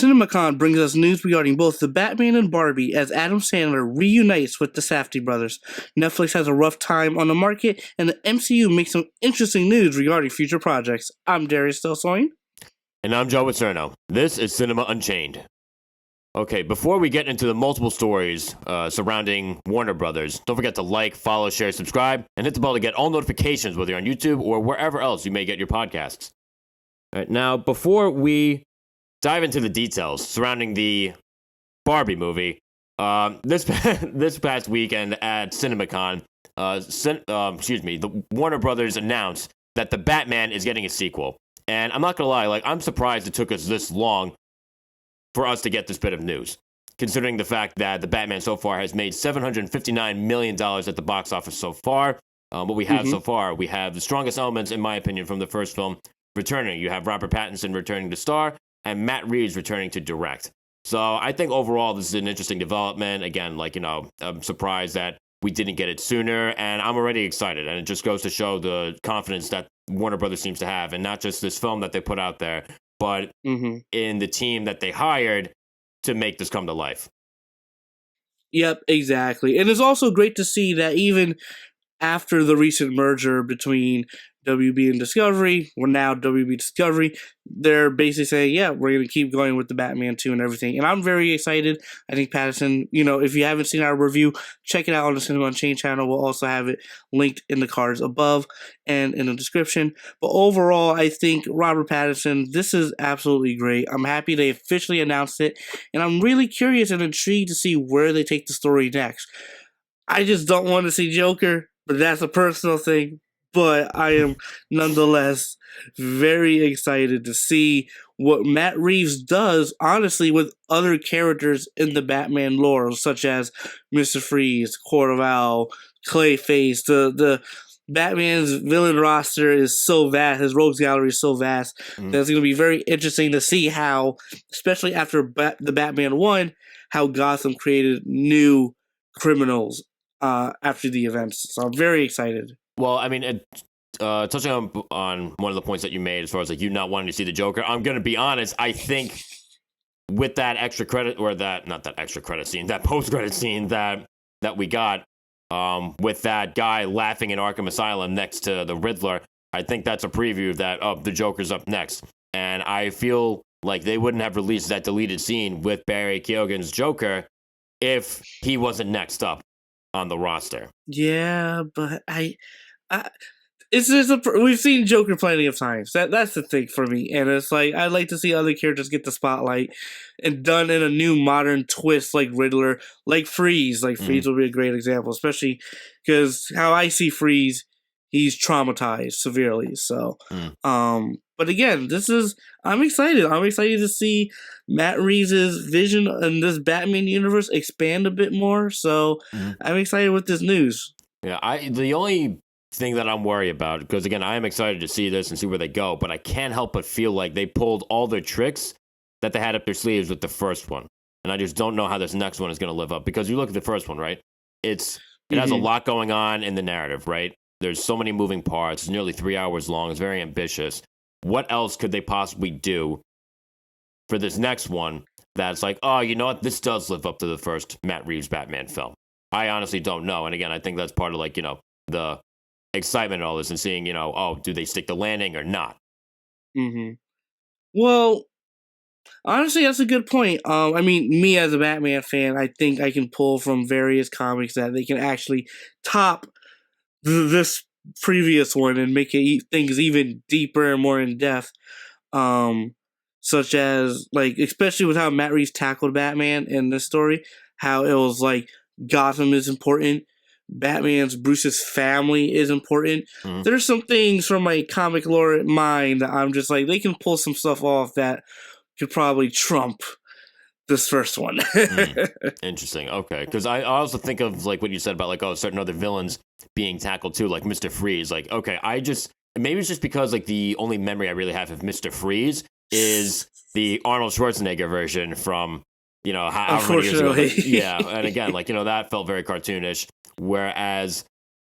CinemaCon brings us news regarding both the Batman and Barbie as Adam Sandler reunites with the Safdie Brothers. Netflix has a rough time on the market, and the MCU makes some interesting news regarding future projects. I'm Darius Delsoin. And I'm Joe Acierno. This is Cinema Unchained. Okay, before we get into the multiple stories surrounding Warner Brothers, don't forget to like, follow, share, subscribe, and hit the bell to get all notifications, whether you're on YouTube or wherever else you may get your podcasts. All right, now, before we dive into the details surrounding the Barbie movie, this past weekend at CinemaCon, the Warner Brothers announced that the Batman is getting a sequel. And I'm not gonna lie, I'm surprised it took us this long for us to get this bit of news, considering the fact that the Batman so far has made $759 million at the box office so far. What we have so far, we have the strongest elements, in my opinion, from the first film returning. You have Robert Pattinson returning to star, and Matt Reeves returning to direct. So I think overall this is an interesting development. Again, I'm surprised that we didn't get it sooner, and I'm already excited. And it just goes to show the confidence that Warner Brothers seems to have, and not just this film that they put out there, but in the team that they hired to make this come to life. Yep, exactly. And it's also great to see that even after the recent merger between WB and Discovery, we're now WB Discovery, they're basically saying, yeah, we're going to keep going with the Batman 2 and everything. And I'm very excited. I think Pattinson, if you haven't seen our review, check it out on the Cinema Unchained channel. We'll also have it linked in the cards above and in the description. But overall, I think Robert Pattinson, this is absolutely great. I'm happy they officially announced it. And I'm really curious and intrigued to see where they take the story next. I just don't want to see Joker, but that's a personal thing. But I am nonetheless very excited to see what Matt Reeves does, honestly, with other characters in the Batman lore, such as Mr. Freeze, Court of Owl, Clayface. The Batman's villain roster is so vast, his rogues gallery is so vast, that it's going to be very interesting to see how, especially after the Batman 1, how Gotham created new criminals after the events. So I'm very excited. Well, I mean, touching on one of the points that you made as far as you not wanting to see the Joker, I'm going to be honest, I think with that extra credit, or not that extra credit scene, that post-credit scene that we got with that guy laughing in Arkham Asylum next to the Riddler, I think that's a preview that, the Joker's up next. And I feel like they wouldn't have released that deleted scene with Barry Keoghan's Joker if he wasn't next up on the roster. Yeah, but we've seen Joker plenty of times. That's the thing for me, and it's I'd like to see other characters get the spotlight and done in a new modern twist, like Riddler, like Freeze. Freeze will be a great example, especially because how I see Freeze, he's traumatized severely. So, but again, I'm excited. I'm excited to see Matt Reeves' vision in this Batman universe expand a bit more. So I'm excited with this news. Yeah, the only thing that I'm worried about, because again, I am excited to see this and see where they go, but I can't help but feel like they pulled all their tricks that they had up their sleeves with the first one. And I just don't know how this next one is going to live up, because you look at the first one, right? It has a lot going on in the narrative, right? There's so many moving parts. It's nearly 3 hours long. It's very ambitious. What else could they possibly do for this next one that's oh, you know what? This does live up to the first Matt Reeves Batman film. I honestly don't know. And again, I think that's part of the excitement and all this, and seeing, do they stick the landing or not? Well, honestly, that's a good point. I mean, me as a Batman fan, I think I can pull from various comics that they can actually top this previous one and make things even deeper and more in depth. Such as especially with how Matt Reeves tackled Batman in this story, how it was Gotham is important, Bruce's family is important. There's some things from my comic lore mind that I'm just they can pull some stuff off that could probably trump this first one. Interesting. Okay, because I also think of what you said about certain other villains being tackled too, like Mr. Freeze. Okay, maybe it's just because the only memory I really have of Mr. Freeze is the Arnold Schwarzenegger version from how many years ago. Yeah, and again, that felt very cartoonish, whereas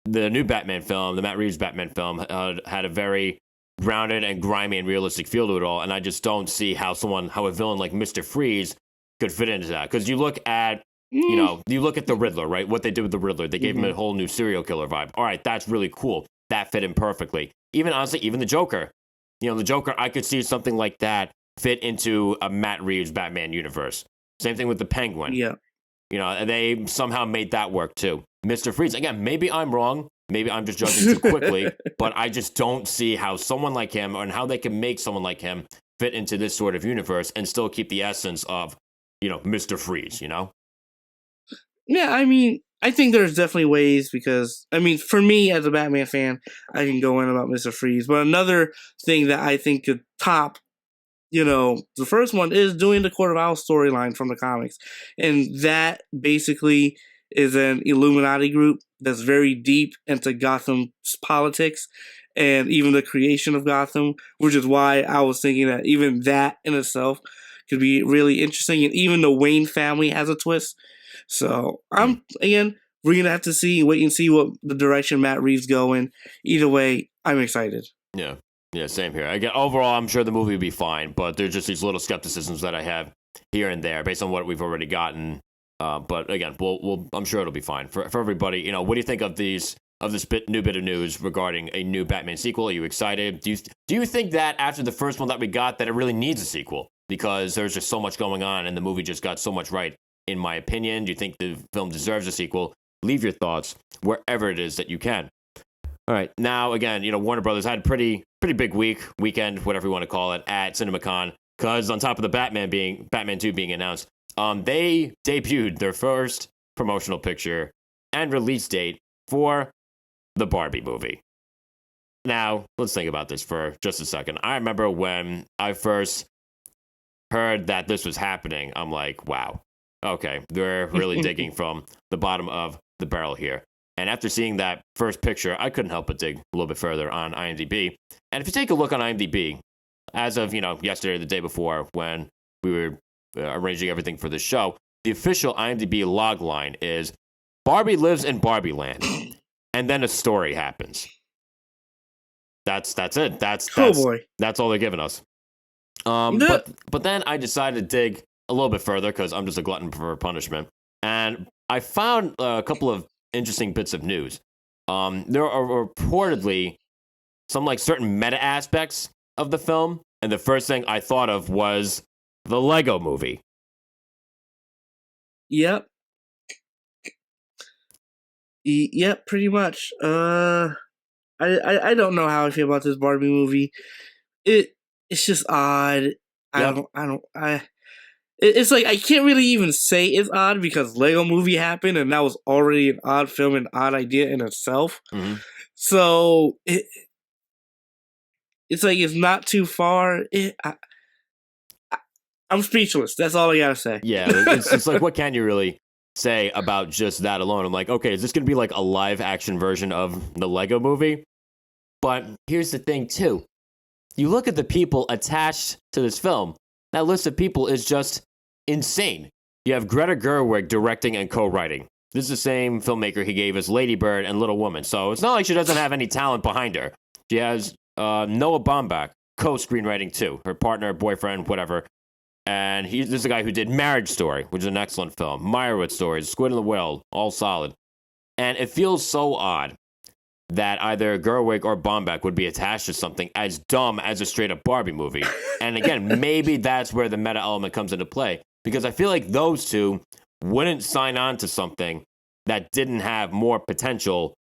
the new Batman film, the Matt Reeves Batman film, had a very grounded and grimy and realistic feel to it all, and I just don't see how a villain like Mr. Freeze could fit into that. Because you look at you look at the Riddler, right? What they did with the Riddler, they gave him a whole new serial killer vibe. All right, that's really cool. That fit in perfectly. Even honestly, even the Joker. The Joker, I could see something like that fit into a Matt Reeves Batman universe. Same thing with the Penguin. Yeah. They somehow made that work too. Mr. Freeze, again, maybe I'm wrong. Maybe I'm just judging too quickly, but I just don't see how someone like him and how they can make someone like him fit into this sort of universe and still keep the essence of, Mr. Freeze, Yeah, I mean, I think there's definitely ways because, I mean, for me as a Batman fan, I can go in about Mr. Freeze. But another thing that I think could top, the first one is doing the Court of Owls storyline from the comics. And that basically is an Illuminati group that's very deep into Gotham's politics and even the creation of Gotham, which is why I was thinking that even that in itself could be really interesting. And even the Wayne family has a twist. So we're gonna have to wait and see what the direction Matt Reeves go in. Either way, I'm excited. Yeah, same here. Again, overall, I'm sure the movie will be fine, but there's just these little skepticisms that I have here and there based on what we've already gotten. But again, I'm sure it'll be fine for everybody. What do you think of this new bit of news regarding a new Batman sequel? Are you excited? Do you think that after the first one that we got, that it really needs a sequel because there's just so much going on and the movie just got so much right? In my opinion, do you think the film deserves a sequel? Leave your thoughts wherever it is that you can. All right, now again, Warner Brothers had a pretty big weekend, whatever you want to call it, at CinemaCon, because on top of the Batman 2 being announced, they debuted their first promotional picture and release date for the Barbie movie. Now, let's think about this for just a second. I remember when I first heard that this was happening, I'm like, wow. Okay, they're really digging from the bottom of the barrel here. And after seeing that first picture, I couldn't help but dig a little bit further on IMDb. And if you take a look on IMDb, as of, yesterday or the day before when we were arranging everything for the show, the official IMDb log line is Barbie lives in Barbie land. And then a story happens. That's it. That's all they're giving us. But then I decided to dig a little bit further because I'm just a glutton for punishment. And I found a couple of interesting bits of news. There are reportedly some certain meta aspects of the film. And the first thing I thought of was the Lego movie. Yep. Yep, pretty much. I don't know how I feel about this Barbie movie. It's just odd. It's like I can't really even say it's odd because Lego Movie happened and that was already an odd film and odd idea in itself. Mm-hmm. So it's like it's not too far. I'm speechless. That's all I gotta say. Yeah, it's like what can you really say about just that alone? I'm like, okay, is this gonna be like a live action version of the Lego Movie? But here's the thing too. You look at the people attached to this film. That list of people is just insane. You have Greta Gerwig directing and co-writing. This is the same filmmaker he gave us Lady Bird and Little Woman. So it's not like she doesn't have any talent behind her. She has Noah Baumbach co-screenwriting too. Her partner, boyfriend, whatever. And this is the guy who did Marriage Story, which is an excellent film. Meyerowitz Stories, Squid and the Whale, all solid. And it feels so odd that either Gerwig or Baumbach would be attached to something as dumb as a straight-up Barbie movie. And again, maybe that's where the meta element comes into play. Because I feel like those two wouldn't sign on to something that didn't have more potential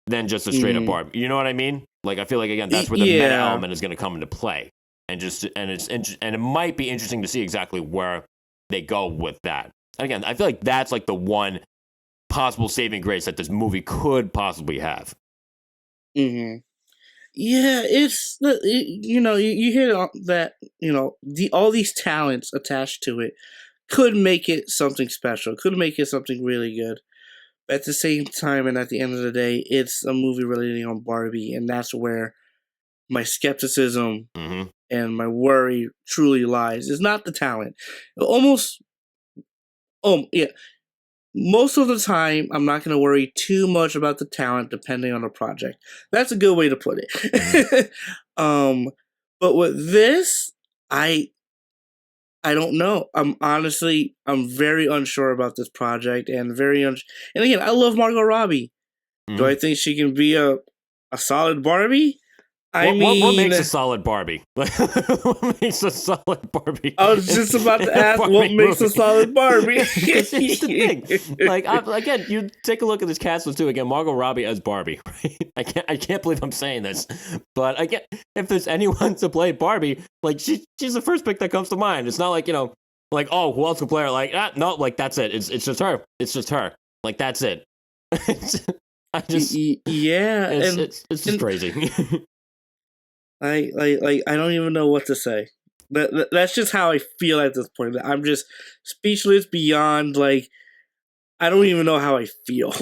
than just a straight-up Barbie. You know what I mean? Like, I feel like, again, that's where the meta element is going to come into play. And it might be interesting to see exactly where they go with that. And again, I feel like that's like the one possible saving grace that this movie could possibly have. Mm-hmm. Yeah, you hear that all these talents attached to it could make it something special, could make it something really good. But at the same time, and at the end of the day, it's a movie relating on Barbie, and that's where my skepticism and my worry truly lies. It's not the talent. most of the time, I'm not going to worry too much about the talent depending on the project. That's a good way to put it. But with this, I don't know. I'm very unsure about this project and and again, I love Margot Robbie. Do I think she can be a solid Barbie? What makes a solid Barbie? What makes a solid Barbie? I was just about to ask what makes a solid Barbie. It's the thing. Like, again, you take a look at this cast list too. Again, Margot Robbie as Barbie. Right? I can't believe I'm saying this, but again, if there's anyone to play Barbie, like she's the first pick that comes to mind. It's not like, like, oh, who else can play her? Like, no, like that's it. It's just her. It's just her. Like that's it. Yeah, it's just crazy. I don't even know what to say. That's just how I feel at this point. I'm just speechless beyond, like, I don't even know how I feel.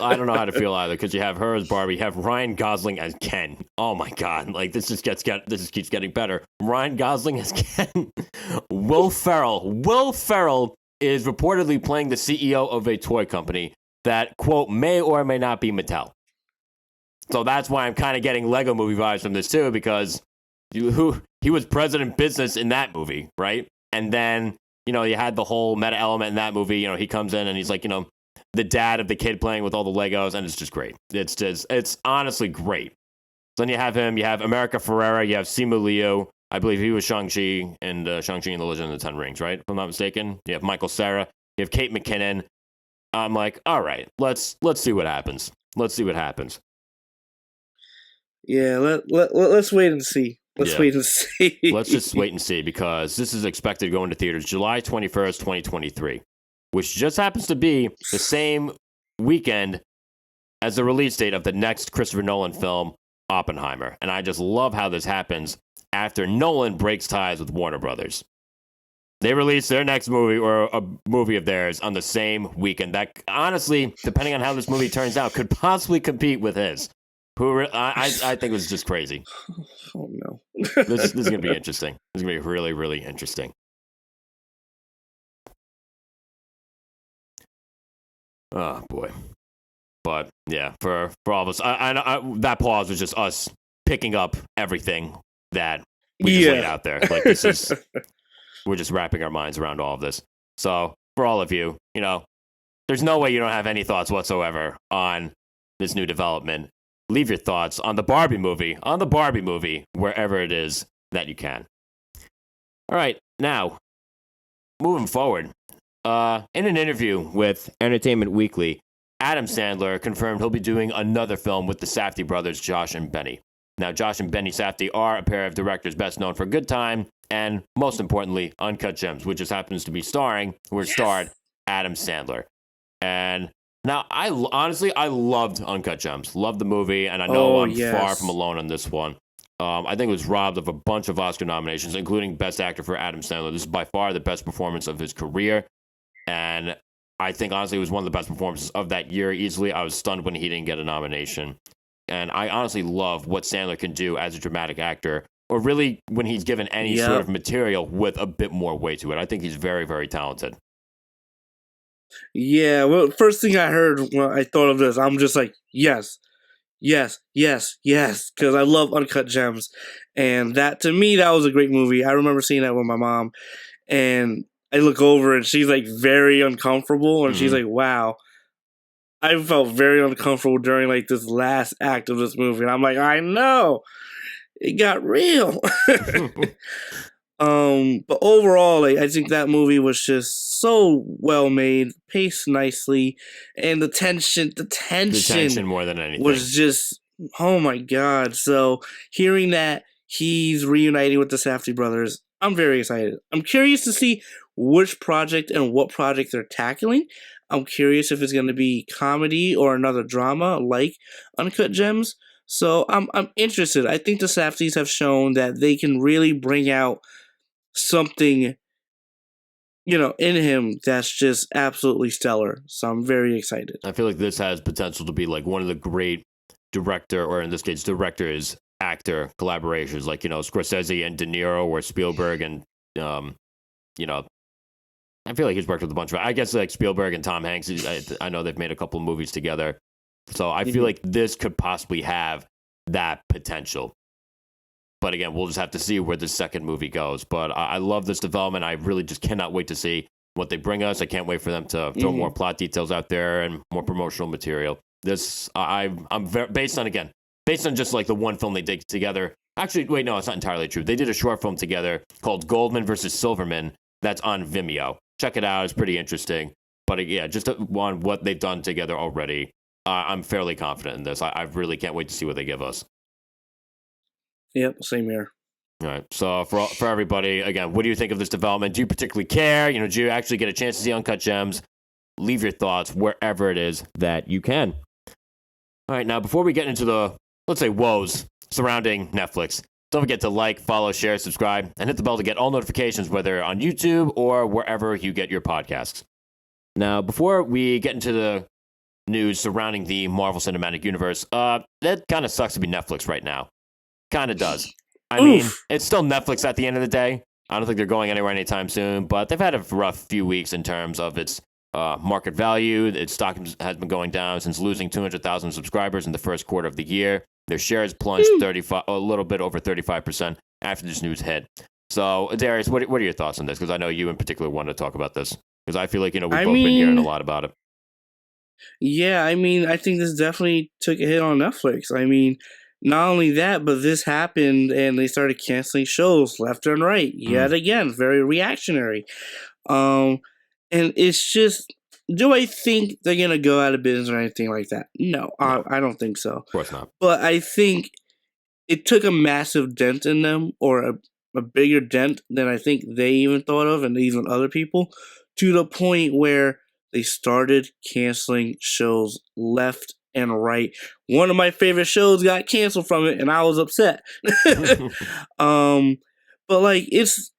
I don't know how to feel either, because you have her as Barbie, you have Ryan Gosling as Ken. Oh my god, like this just keeps getting better. Ryan Gosling as Ken. Will Ferrell is reportedly playing the CEO of a toy company that, quote, may or may not be Mattel. So that's why I'm kind of getting Lego movie vibes from this too, because he was president business in that movie, right? And then, you had the whole meta element in that movie. He comes in and he's like, the dad of the kid playing with all the Legos, and it's just great. It's honestly great. So then you have him, you have America Ferrera, you have Simu Liu. I believe he was Shang-Chi and Shang-Chi and the Legend of the Ten Rings, right? If I'm not mistaken. You have Michael Cera, you have Kate McKinnon. I'm like, all right, let's see what happens. Let's see what happens. Yeah, let's wait and see. Let's wait and see. Let's just wait and see, because this is expected to go into theaters July 21st, 2023, which just happens to be the same weekend as the release date of the next Christopher Nolan film, Oppenheimer. And I just love how this happens after Nolan breaks ties with Warner Brothers. They release their next movie, or a movie of theirs, on the same weekend. That, honestly, depending on how this movie turns out, could possibly compete with his. I think it was just crazy. Oh, no. This is going to be interesting. This is going to be really, really interesting. Oh, boy. But, yeah, for all of us, I that pause was just us picking up everything that we just laid out there. Like, this is... We're just wrapping our minds around all of this. So, for all of you, there's no way you don't have any thoughts whatsoever on this new development. Leave your thoughts on the Barbie movie, wherever it is that you can. All right, now, moving forward. In an interview with Entertainment Weekly, Adam Sandler confirmed he'll be doing another film with the Safdie Brothers, Josh and Benny. Now, Josh and Benny Safdie are a pair of directors best known for Good Time and, most importantly, Uncut Gems, which just happens to be starred Adam Sandler. And now, I loved Uncut Gems. Loved the movie, and I know far from alone on this one. I think it was robbed of a bunch of Oscar nominations, including Best Actor for Adam Sandler. This is by far the best performance of his career, and I think, honestly, it was one of the best performances of that year easily. I was stunned when he didn't get a nomination. And I honestly love what Sandler can do as a dramatic actor, or really when he's given any sort of material with a bit more weight to it. I think he's very, very talented. Yeah, well, first thing I heard when I thought of this, I'm just like, yes, because I love Uncut Gems. And that, to me, that was a great movie. I remember seeing that with my mom, and I look over and she's like very uncomfortable, and she's like, wow. I felt very uncomfortable during like this last act of this movie, and I'm like, I know, it got real. But overall, like, I think that movie was just so well made, paced nicely, and the tension more than anything was just, oh my god. So hearing that he's reuniting with the Safdie brothers, I'm very excited. I'm curious to see which project and what project they're tackling. I'm curious if it's going to be comedy or another drama like Uncut Gems. So I'm interested. I think the Safdies have shown that they can really bring out something, in him that's just absolutely stellar. So I'm very excited. I feel like this has potential to be like one of the great director, or in this case, directors, actor collaborations, like, Scorsese and De Niro, or Spielberg and, I feel like he's worked with a bunch of, I guess like Spielberg and Tom Hanks. I know they've made a couple of movies together. So I feel like this could possibly have that potential. But again, we'll just have to see where the second movie goes. But I love this development. I really just cannot wait to see what they bring us. I can't wait for them to throw more plot details out there and more promotional material. I'm very, based on just like the one film they did together. Actually, wait, no, it's not entirely true. They did a short film together called Goldman versus Silverman. That's on Vimeo. Check it out. It's pretty interesting. But yeah, just on what they've done together already, I'm fairly confident in this. I really can't wait to see what they give us. Yep, same here. All right. So for everybody, again, what do you think of this development? Do you particularly care? Do you actually get a chance to see Uncut Gems? Leave your thoughts wherever it is that you can. All right. Now, before we get into the, let's say, woes surrounding Netflix, don't forget to like, follow, share, subscribe, and hit the bell to get all notifications, whether on YouTube or wherever you get your podcasts. Now, before we get into the news surrounding the Marvel Cinematic Universe, that kind of sucks to be Netflix right now. Kind of does. I mean, it's still Netflix at the end of the day. I don't think they're going anywhere anytime soon, but they've had a rough few weeks in terms of its market value. Its stock has been going down since losing 200,000 subscribers in the first quarter of the year. Their shares plunged a little bit over 35% after this news hit. So, Darius, what are your thoughts on this? Because I know you in particular wanted to talk about this. Because I feel like, we've both been hearing a lot about it. Yeah, I mean, I think this definitely took a hit on Netflix. I mean, not only that, but this happened and they started canceling shows left and right. Yet again, very reactionary. And it's just, do I think they're going to go out of business or anything like that? No. I don't think so. Of course not. But I think it took a massive dent in them, or a bigger dent than I think they even thought of, and even other people, to the point where they started canceling shows left and right. One of my favorite shows got canceled from it, and I was upset. But like, it's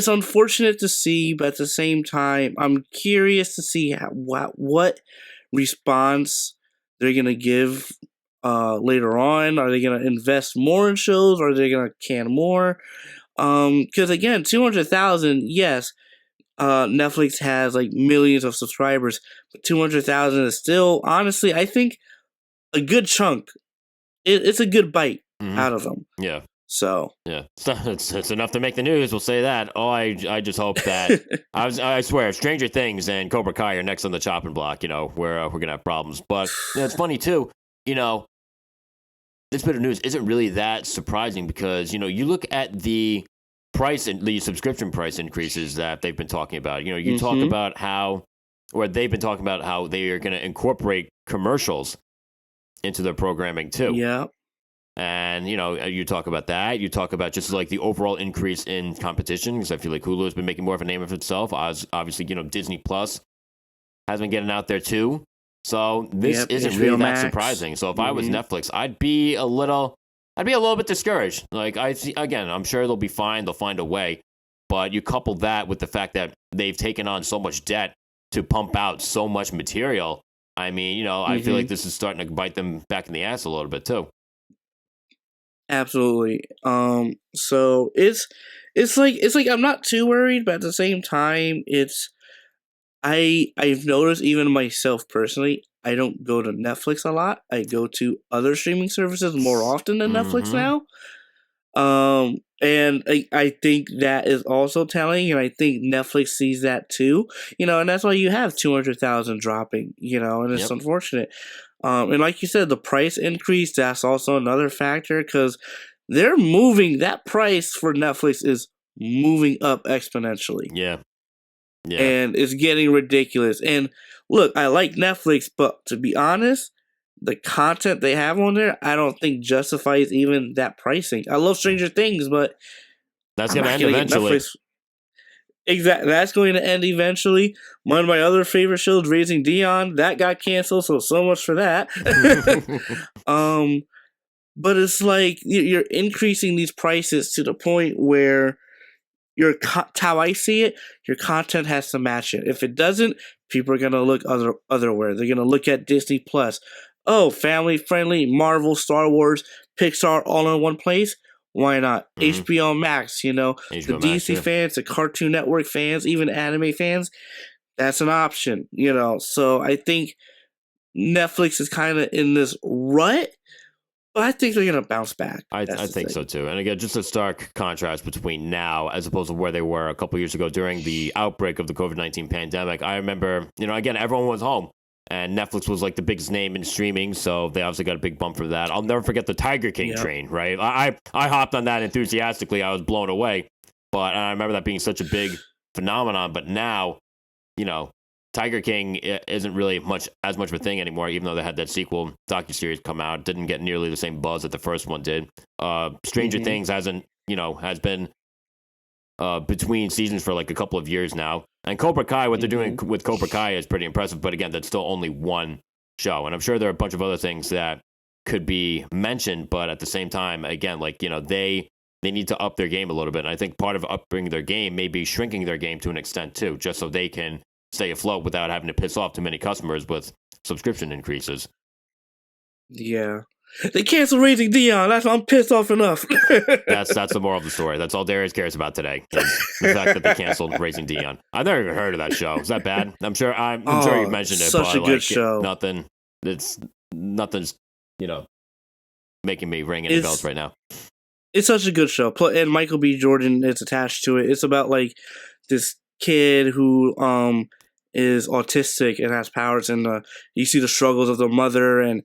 unfortunate to see, but at the same time, I'm curious to see what response they're gonna give later on. Are they gonna invest more in shows, or are they gonna can more? Because again, 200,000, yes. Netflix has like millions of subscribers, but 200,000 is still, honestly, I think, a good chunk. It's a good bite out of them. Yeah. So yeah, it's enough to make the news. We'll say that. Oh, I just hope that I swear, if Stranger Things and Cobra Kai are next on the chopping block, we're gonna have problems. But it's funny too. This bit of news isn't really that surprising because you look at the price and the subscription price increases that they've been talking about. You talk about they've been talking about how they are going to incorporate commercials into their programming too. Yeah. And, you talk about that. You talk about just like the overall increase in competition, because I feel like Hulu has been making more of a name of itself. Obviously, Disney Plus has been getting out there too. So this isn't really that surprising. So if I was Netflix, I'd be a little bit discouraged. Like, I'm sure they'll be fine. They'll find a way. But you couple that with the fact that they've taken on so much debt to pump out so much material. I mean, I feel like this is starting to bite them back in the ass a little bit too. Absolutely. So it's like I'm not too worried, but at the same time, I've noticed, even myself personally, I don't go to Netflix a lot. I go to other streaming services more often than Netflix now. And I think that is also telling, and I think Netflix sees that too, and that's why you have 200,000 dropping, and it's unfortunate. And like you said, the price increase, that's also another factor, because they're moving, that price for Netflix is moving up exponentially. Yeah. And it's getting ridiculous. And look, I like Netflix, but to be honest, the content they have on there, I don't think justifies even that pricing. I love Stranger Things, but that's going to end eventually. Exactly, that's going to end eventually. One of my other favorite shows, Raising Dion, that got canceled, so much for that. But it's like you're increasing these prices to the point where how I see it, your content has to match it. If it doesn't, people are gonna look otherwhere. They're gonna look at Disney Plus. Oh, family friendly, Marvel, Star Wars, Pixar, all in one place. Why not? Mhm. HBO Max, you know, the HBO Max, DC yeah. fans, the Cartoon Network fans, even anime fans, that's an option, you know. So I think Netflix is kind of in this rut, but I think they're gonna bounce back. That's I the think thing. so too. And again, just a stark contrast between now as opposed to where they were a couple years ago during the outbreak of the COVID-19 pandemic. I remember, you know, again, everyone was home and Netflix was like the biggest name in streaming. So they obviously got a big bump from that. I'll never forget the Tiger King Yep. train, right? I hopped on that enthusiastically. I was blown away. But I remember that being such a big phenomenon. But now, you know, Tiger King isn't really as much of a thing anymore, even though they had that sequel docuseries come out. It didn't get nearly the same buzz that the first one did. Stranger Things has been between seasons for like a couple of years now. And Cobra Kai, what they're doing with Cobra Kai is pretty impressive. But again, that's still only one show. And I'm sure there are a bunch of other things that could be mentioned. But at the same time, again, like, you know, they need to up their game a little bit. And I think part of upping their game may be shrinking their game to an extent too, just so they can stay afloat without having to piss off too many customers with subscription increases. Yeah. They canceled Raising Dion. That's why I'm pissed off enough. That's the moral of the story. That's all Darius cares about today, is the fact that they canceled Raising Dion. I've never even heard of that show. Is that bad? I'm sure you've mentioned it, such but a good show. Nothing's, you know, making me ring any bells right now. It's such a good show. And Michael B. Jordan is attached to it. It's about like this kid who is autistic and has powers, and you see the struggles of the mother and,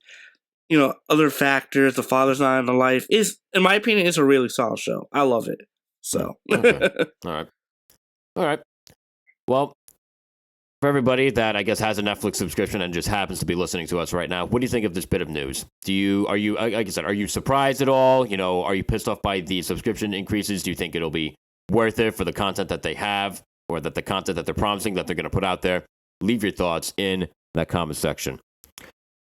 you know, other factors. The father's not in the life. Is, in my opinion, it's a really solid show. I love it. So okay. All right. Well, for everybody that I guess has a Netflix subscription and just happens to be listening to us right now, what do you think of this bit of news? Are you like I said, are you surprised at all? You know, are you pissed off by the subscription increases? Do you think it'll be worth it for the content that they have, or that the content that they're promising that they're going to put out there? Leave your thoughts in that comment section.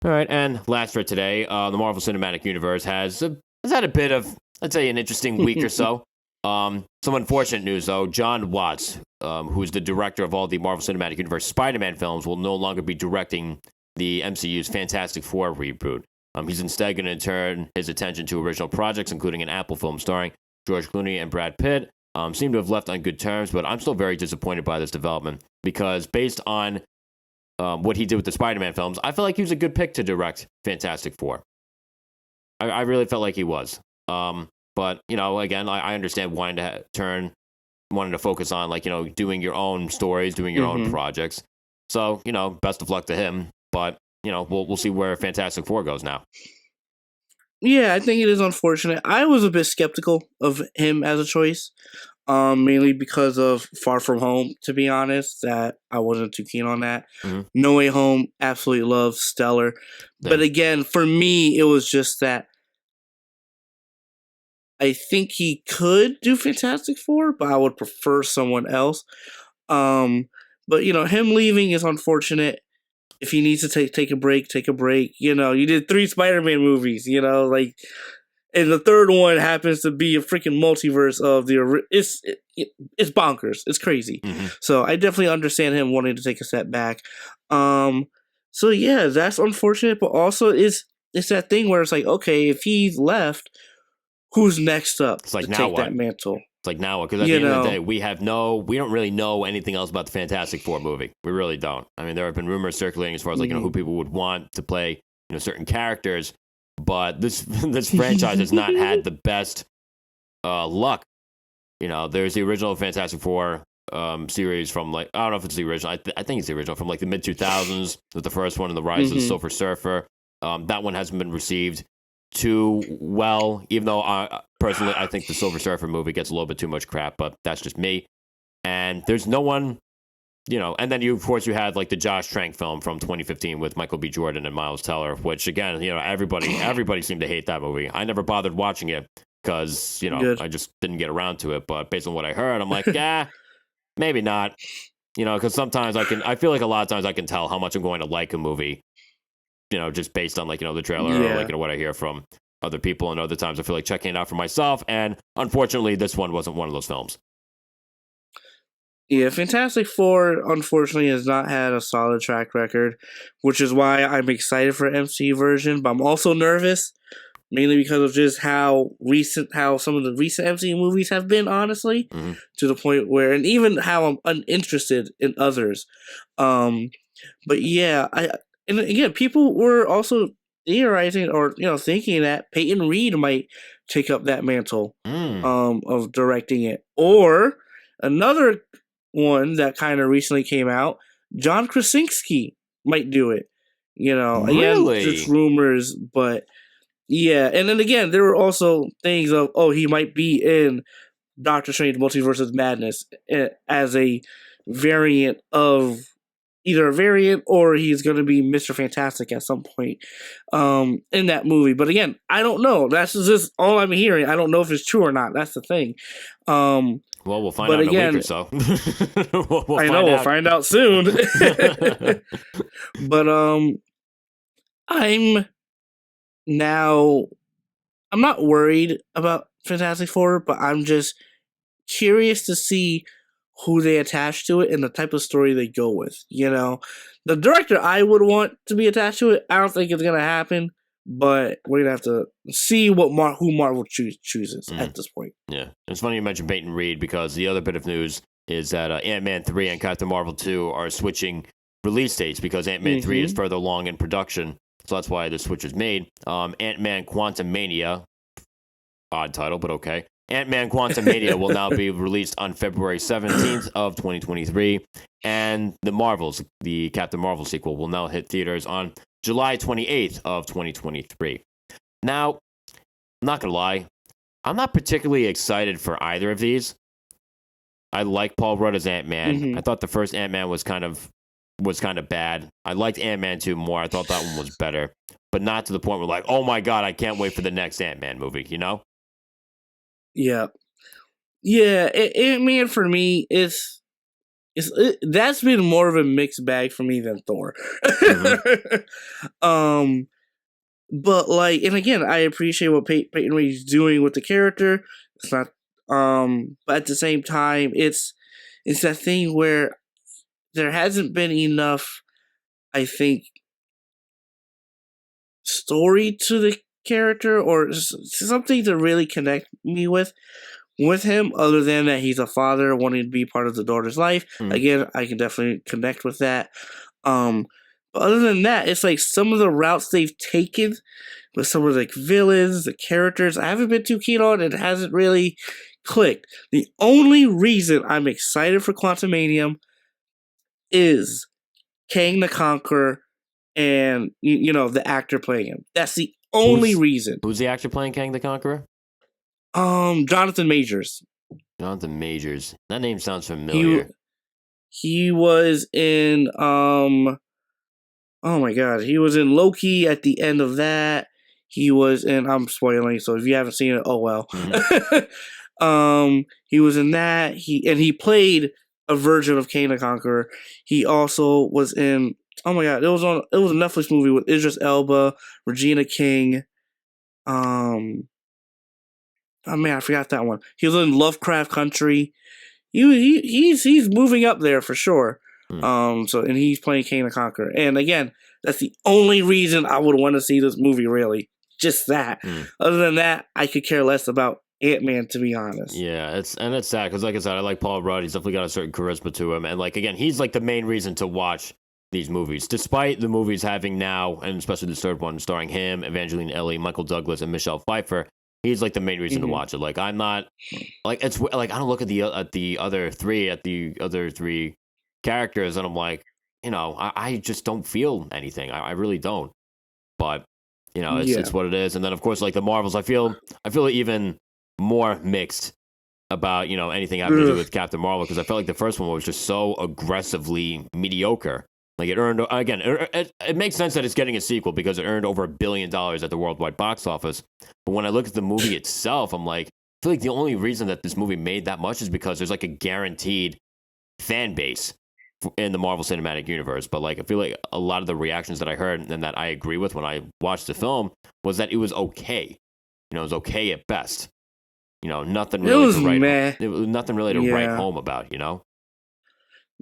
All right, and last for today, the Marvel Cinematic Universe has had a bit of, let's say, an interesting week or so. Some unfortunate news, though. John Watts, who's the director of all the Marvel Cinematic Universe Spider-Man films, will no longer be directing the MCU's Fantastic Four reboot. He's instead going to turn his attention to original projects, including an Apple film starring George Clooney and Brad Pitt. Seem to have left on good terms, but I'm still very disappointed by this development because based on what he did with the Spider-Man films, I feel like he was a good pick to direct Fantastic Four. I really felt like he was. But, you know, again, I understand wanting to focus on, like, you know, doing your own stories, doing your own projects. So, you know, best of luck to him. But, you know, we'll see where Fantastic Four goes now. Yeah, I think it is unfortunate. I was a bit skeptical of him as a choice, mainly because of Far From Home, to be honest, that I wasn't too keen on that. No Way Home, absolutely love, stellar. Yeah. But again, for me, it was just that I think he could do Fantastic Four, but I would prefer someone else. But, you know, him leaving is unfortunate. If he needs to take a break, take a break. You know, you did 3 Spider-Man movies, you know, like, and the third one happens to be a freaking multiverse of it's bonkers. It's crazy. So I definitely understand him wanting to take a step back. So yeah, that's unfortunate, but also it's that thing where it's like, okay, if he's left, who's next up to take that mantle? It's like now, because at the end of the day, we don't really know anything else about the Fantastic Four movie. We really don't. I mean, there have been rumors circulating as far as, like, you know, who people would want to play, you know, certain characters, but this franchise has not had the best luck. You know, there's the original Fantastic Four series from, like, I don't know if it's the original. I think it's the original from, like, the mid 2000s with the first one and the Rise of the Silver Surfer. That one hasn't been received too well, even though personally I think the Silver Surfer movie gets a little bit too much crap, but that's just me. And there's no one, you know, and then you had like the Josh Trank film from 2015 with Michael B. Jordan and Miles Teller, which again, you know, everybody seemed to hate that movie. I never bothered watching it because, you know, I just didn't get around to it, but based on what I heard, I'm like, yeah, maybe not, you know, because sometimes I feel like a lot of times I can tell how much I'm going to like a movie, you know, just based on, like, you know, the trailer or, like, you know, what I hear from other people. And other times I feel like checking it out for myself. And unfortunately, this one wasn't one of those films. Yeah, Fantastic Four, unfortunately, has not had a solid track record, which is why I'm excited for MCU version, but I'm also nervous mainly because of just how some of the recent MCU movies have been, honestly, to the point where, and even how I'm uninterested in others. But yeah, and again, people were also theorizing or thinking that Peyton Reed might take up that mantle of directing it, or another one that kind of recently came out, John Krasinski might do it. Again, just rumors, but yeah. And then again, there were also things of, he might be in Doctor Strange Multiverse of Madness as a variant of either a variant or he's going to be Mr. Fantastic at some point in that movie. But again, I don't know. That's just all I'm hearing. I don't know if it's true or not. That's the thing. Well, we'll find out in a week or so. We'll find out soon. But I'm not worried about Fantastic Four, but I'm just curious to see who they attach to it and the type of story they go with. The director I would want to be attached to it, I don't think it's gonna happen, but we're gonna have to see who Marvel chooses at this point. Yeah, it's funny you mentioned Peyton Reed, because the other bit of news is that Ant-Man 3 and Captain Marvel 2 are switching release dates because Ant-Man 3 is further along in production, so that's why the switch was made. Ant-Man Quantumania, odd title, but okay. Ant-Man Quantumania will now be released on February 17th of 2023, and the Captain Marvel sequel, will now hit theaters on July 28th of 2023. Now, I'm not gonna lie, I'm not particularly excited for either of these. I like Paul Rudd as Ant-Man. I thought the first Ant-Man was kind of bad. I liked Ant-Man 2 more. I thought that one was better, but not to the point where like, oh my god, I can't wait for the next Ant-Man movie, Yeah. Ant-Man for me that's been more of a mixed bag for me than Thor. But and again, I appreciate what Peyton Reed's doing with the character. It's not, but at the same time, it's that thing where there hasn't been enough, I think, story to the character or something to really connect me with him, other than that he's a father wanting to be part of the daughter's life. Again, I can definitely connect with that. But other than that, it's like some of the routes they've taken with some of the villains, the characters, I haven't been too keen on. It hasn't really clicked. The only reason I'm excited for Quantumania is Kang the Conqueror and the actor playing him. That's the only reason. Who's the actor playing Kang the Conqueror? Jonathan Majors. Jonathan Majors. That name sounds familiar. He was in oh my god, he was in Loki at the end of that. He was in, I'm spoiling, so if you haven't seen it, oh well. He was in that. He played a version of Kang the Conqueror. He also was in, oh my god, it was a Netflix movie with Idris Elba, Regina King. Oh man, I forgot that one. He was in Lovecraft Country. He's moving up there for sure. And he's playing Kang the Conqueror. And again, that's the only reason I would want to see this movie, really. Just that. Other than that, I could care less about Ant-Man, to be honest. Yeah, it's sad because, like I said, I like Paul Rudd. He's definitely got a certain charisma to him, and again, he's the main reason to watch these movies, despite the movies having now, and especially the third one starring him, Evangeline Lilly, Michael Douglas, and Michelle Pfeiffer. He's the main reason to watch it. I'm not it's I don't look at the other three characters, and I'm like, I just don't feel anything. I really don't. But it's what it is. And then of course, the Marvels, I feel even more mixed about anything having to do with Captain Marvel, because I felt like the first one was just so aggressively mediocre. It earned, again, it makes sense that it's getting a sequel because it earned over $1 billion at the worldwide box office. But when I look at the movie itself, I'm like, I feel like the only reason that this movie made that much is because there's a guaranteed fan base in the Marvel Cinematic Universe. But I feel like a lot of the reactions that I heard and that I agree with when I watched the film was that it was okay. It was okay at best. Nothing really to write home about.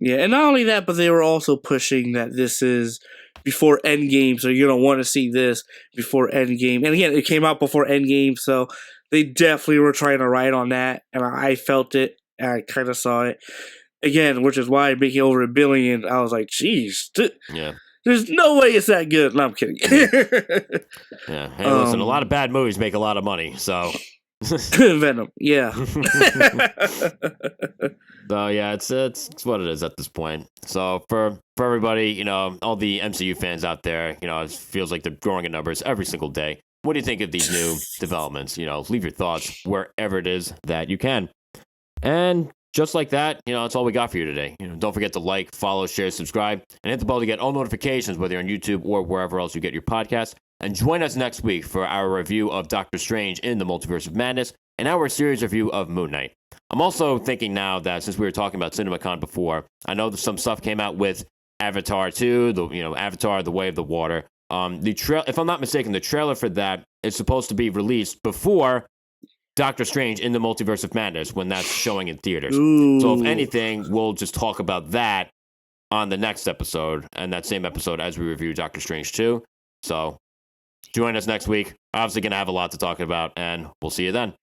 Yeah, and not only that, but they were also pushing that this is before Endgame, so you're gonna want to see this before Endgame. And again, it came out before Endgame, so they definitely were trying to ride on that, and I felt it, and I kind of saw it again, which is why making over $1 billion, I was like, "Geez, Yeah. there's no way it's that good." No, I'm kidding. Yeah. Hey, listen, a lot of bad movies make a lot of money, so. Venom, yeah. So yeah, it's what it is at this point. So for everybody, you know, all the MCU fans out there, you know, it feels like they're growing in numbers every single day. What do you think of these new developments? You know, leave your thoughts wherever it is that you can. And just like that, you know, that's all we got for you today. You know, don't forget to like, follow, share, subscribe, and hit the bell to get all notifications, whether you're on YouTube or wherever else you get your podcast. And join us next week for our review of Doctor Strange in the Multiverse of Madness and our series review of Moon Knight. I'm also thinking now that since we were talking about CinemaCon before, I know that some stuff came out with Avatar 2, Avatar: The Way of the Water. If I'm not mistaken, the trailer for that is supposed to be released before Doctor Strange in the Multiverse of Madness when that's showing in theaters. Ooh. So if anything, we'll just talk about that on the next episode, and that same episode as we review Doctor Strange 2. So join us next week. Obviously going to have a lot to talk about, and we'll see you then.